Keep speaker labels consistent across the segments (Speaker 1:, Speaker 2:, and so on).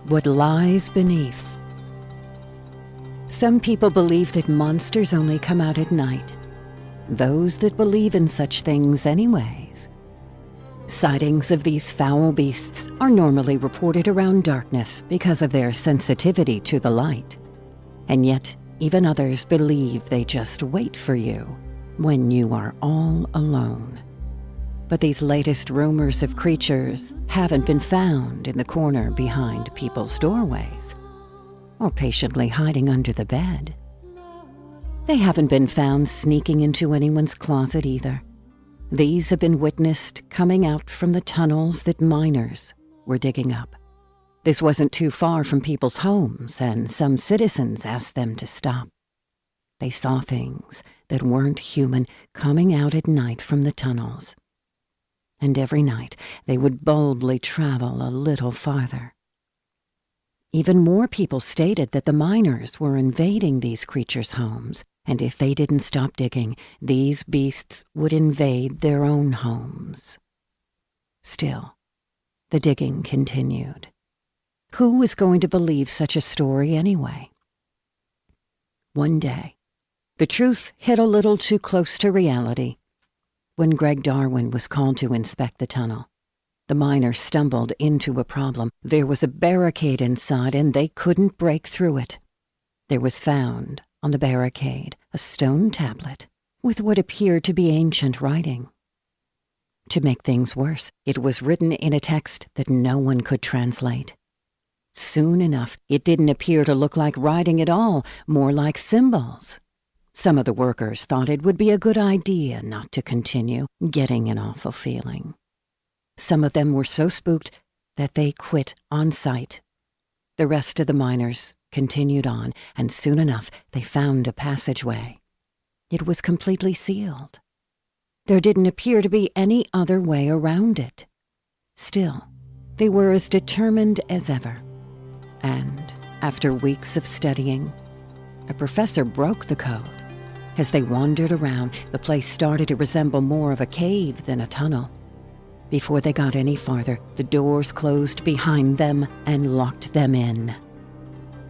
Speaker 1: what lies beneath. Some people believe that monsters only come out at night. Those that believe in such things anyways. Sightings of these foul beasts are normally reported around darkness because of their sensitivity to the light. And yet, even others believe they just wait for you when you are all alone. But these latest rumors of creatures haven't been found in the corner behind people's doorways, or patiently hiding under the bed. They haven't been found sneaking into anyone's closet either. These have been witnessed coming out from the tunnels that miners were digging up. This wasn't too far from people's homes, and some citizens asked them to stop. They saw things that weren't human coming out at night from the tunnels. And every night they would boldly travel a little farther. Even more people stated that the miners were invading these creatures' homes, and if they didn't stop digging, these beasts would invade their own homes. Still, the digging continued. Who was going to believe such a story anyway? One day, the truth hit a little too close to reality. When Greg Darwin was called to inspect the tunnel, the miners stumbled into a problem. There was a barricade inside and they couldn't break through it. There was found on the barricade a stone tablet with what appeared to be ancient writing. To make things worse, it was written in a text that no one could translate. Soon enough, it didn't appear to look like writing at all, more like symbols. Some of the workers thought it would be a good idea not to continue, getting an awful feeling. Some of them were so spooked that they quit on sight. The rest of the miners continued on, and soon enough they found a passageway. It was completely sealed. There didn't appear to be any other way around it. Still, they were as determined as ever. And, after weeks of studying, a professor broke the code. As they wandered around, the place started to resemble more of a cave than a tunnel. Before they got any farther, the doors closed behind them and locked them in.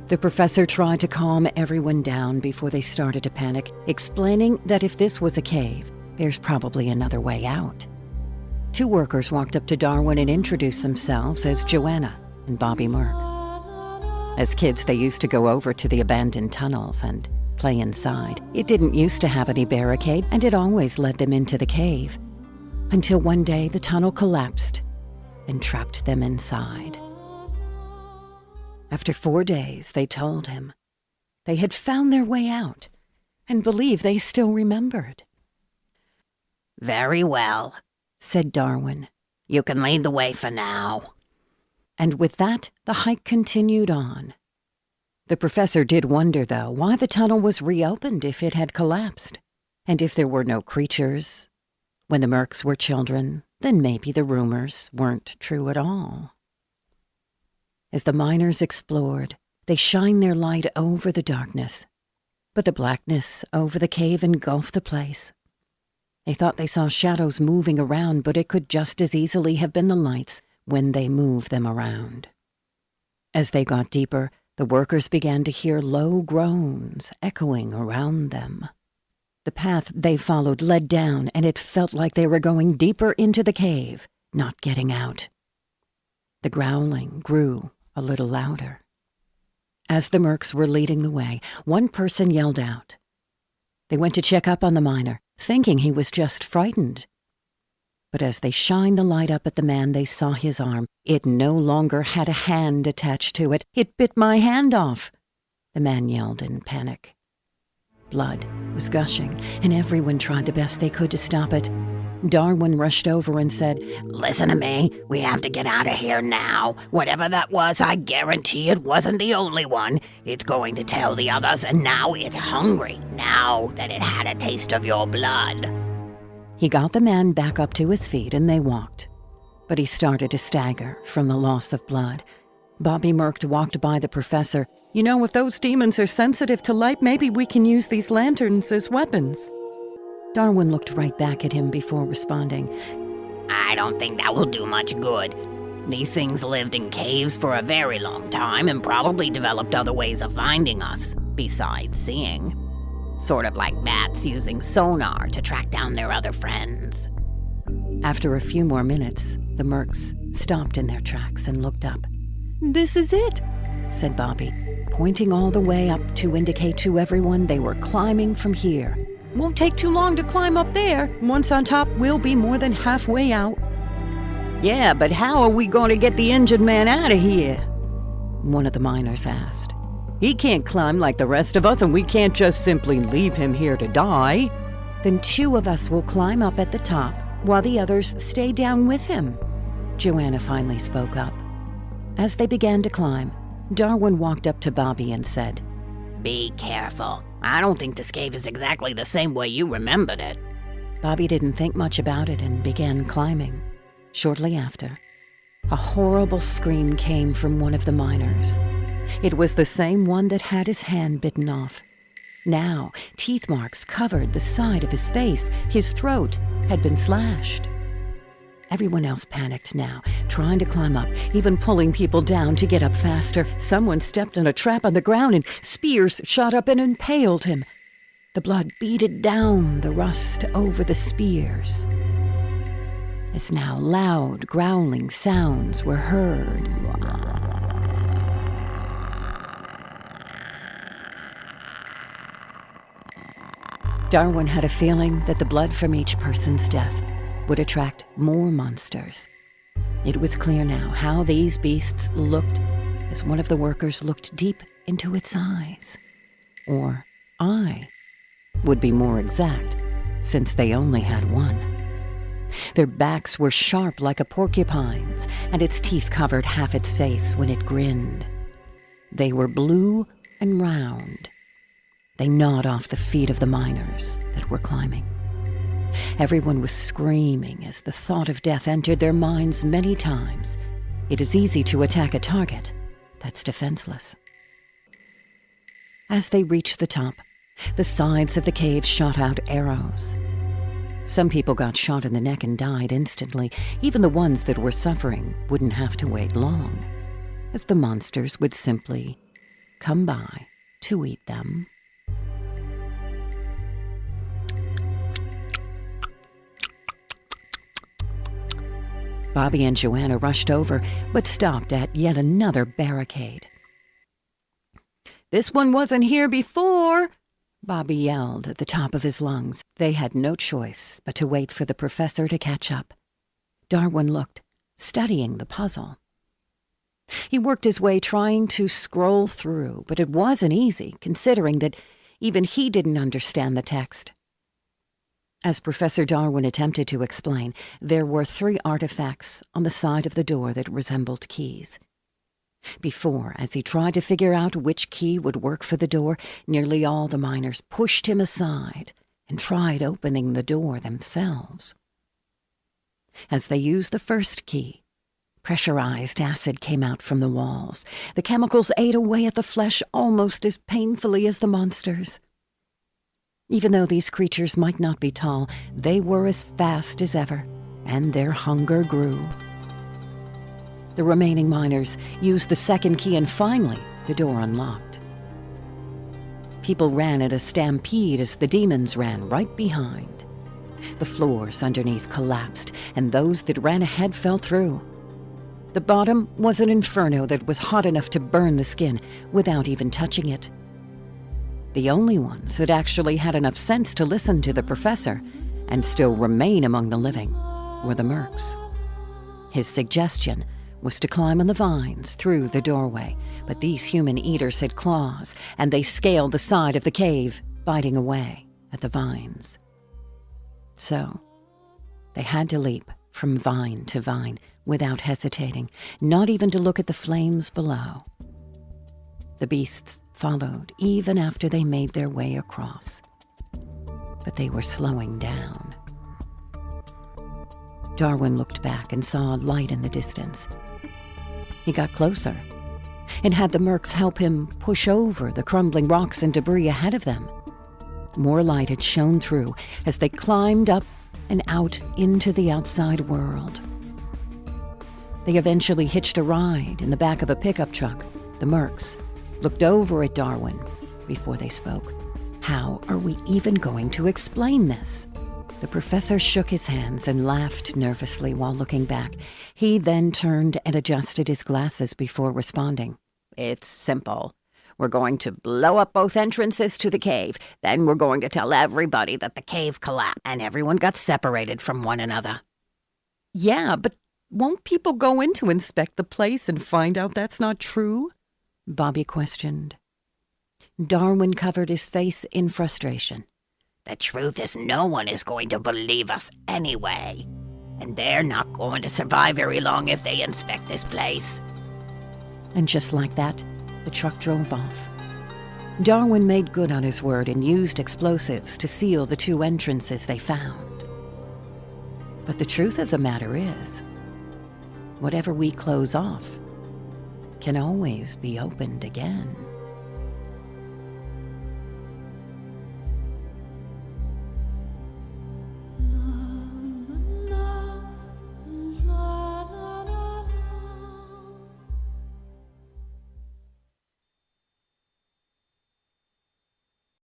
Speaker 1: The professor tried to calm everyone down before they started to panic, explaining that if this was a cave, there's probably another way out. Two workers walked up to Darwin and introduced themselves as Joanna and Bobby Merck. As kids, they used to go over to the abandoned tunnels and play inside. It didn't used to have any barricade, and it always led them into the cave. Until one day, the tunnel collapsed and trapped them inside. After 4 days, they told him they had found their way out and believed they still remembered.
Speaker 2: "Very well," said Darwin. "You can lead the way for now."
Speaker 1: And with that, the hike continued on. The professor did wonder, though, why the tunnel was reopened if it had collapsed. And if there were no creatures, when the Mercs were children, then maybe the rumors weren't true at all. As the miners explored, they shined their light over the darkness. But the blackness over the cave engulfed the place. They thought they saw shadows moving around, but it could just as easily have been the lights when they moved them around. As they got deeper, the workers began to hear low groans echoing around them. The path they followed led down, and it felt like they were going deeper into the cave, not getting out. The growling grew a little louder. As the Mercs were leading the way, one person yelled out. They went to check up on the miner, thinking he was just frightened. But as they shined the light up at the man, they saw his arm. It no longer had a hand attached to it. "It bit my hand off," the man yelled in panic. Blood was gushing, and everyone tried the best they could to stop it. Darwin rushed over and said,
Speaker 2: "Listen to me. We have to get out of here now. Whatever that was, I guarantee it wasn't the only one. It's going to tell the others, and now it's hungry, now that it had a taste of your blood."
Speaker 1: He got the man back up to his feet and they walked. But he started to stagger from the loss of blood. Bobby Merck walked by the professor. "You know, if those demons are sensitive to light, maybe we can use these lanterns as weapons." Darwin looked right back at him before responding.
Speaker 2: "I don't think that will do much good. These things lived in caves for a very long time and probably developed other ways of finding us, besides seeing. Sort of like bats using sonar to track down their other friends.
Speaker 1: After a few more minutes, the Mercs stopped in their tracks and looked up. "This is it," said Bobby, pointing all the way up to indicate to everyone they were climbing from here. "Won't take too long to climb up there. Once on top, we'll be more than halfway out." "Yeah, but how are we going to get the injured man out of here?" one of the miners asked. "He can't climb like the rest of us, and we can't just simply leave him here to die." "Then 2 of us will climb up at the top while the others stay down with him," Joanna finally spoke up. As they began to climb, Darwin walked up to Bobby and said,
Speaker 2: "Be careful. I don't think this cave is exactly the same way you remembered it."
Speaker 1: Bobby didn't think much about it and began climbing. Shortly after, a horrible scream came from one of the miners. It was the same one that had his hand bitten off. Now, teeth marks covered the side of his face. His throat had been slashed. Everyone else panicked now, trying to climb up, even pulling people down to get up faster. Someone stepped in a trap on the ground and spears shot up and impaled him. The blood beaded down the rust over the spears. As now loud, growling sounds were heard. Darwin had a feeling that the blood from each person's death would attract more monsters. It was clear now how these beasts looked as one of the workers looked deep into its eyes. Or eye would be more exact, since they only had one. Their backs were sharp like a porcupine's, and its teeth covered half its face when it grinned. They were blue and round. They gnawed off the feet of the miners that were climbing. Everyone was screaming as the thought of death entered their minds many times. It is easy to attack a target that's defenseless. As they reached the top, the sides of the cave shot out arrows. Some people got shot in the neck and died instantly. Even the ones that were suffering wouldn't have to wait long, as the monsters would simply come by to eat them. Bobby and Joanna rushed over, but stopped at yet another barricade. "This one wasn't here before," Bobby yelled at the top of his lungs. They had no choice but to wait for the professor to catch up. Darwin looked, studying the puzzle. He worked his way trying to scroll through, but it wasn't easy, considering that even he didn't understand the text. As Professor Darwin attempted to explain, there were 3 artifacts on the side of the door that resembled keys. Before, as he tried to figure out which key would work for the door, nearly all the miners pushed him aside and tried opening the door themselves. As they used the first key, pressurized acid came out from the walls. The chemicals ate away at the flesh almost as painfully as the monsters. Even though these creatures might not be tall, they were as fast as ever, and their hunger grew. The remaining miners used the second key, and finally, the door unlocked. People ran at a stampede as the demons ran right behind. The floors underneath collapsed, and those that ran ahead fell through. The bottom was an inferno that was hot enough to burn the skin without even touching it. The only ones that actually had enough sense to listen to the professor and still remain among the living were the Mercs. His suggestion was to climb on the vines through the doorway, but these human eaters had claws, and they scaled the side of the cave, biting away at the vines. So, they had to leap from vine to vine without hesitating, not even to look at the flames below. The beasts followed even after they made their way across. But they were slowing down. Darwin looked back and saw a light in the distance. He got closer and had the Mercs help him push over the crumbling rocks and debris ahead of them. More light had shone through as they climbed up and out into the outside world. They eventually hitched a ride in the back of a pickup truck. The Mercs looked over at Darwin before they spoke. How are we even going to explain this? The professor shook his hands and laughed nervously while looking back. He then turned and adjusted his glasses before responding.
Speaker 2: It's simple. We're going to blow up both entrances to the cave. Then we're going to tell everybody that the cave collapsed and everyone got separated from one another.
Speaker 1: Yeah, but won't people go in to inspect the place and find out that's not true? Bobby questioned. Darwin covered his face in frustration.
Speaker 2: The truth is no one is going to believe us anyway. And they're not going to survive very long if they inspect this place.
Speaker 1: And just like that, the truck drove off. Darwin made good on his word and used explosives to seal the 2 entrances they found. But the truth of the matter is, whatever we close off can always be opened again.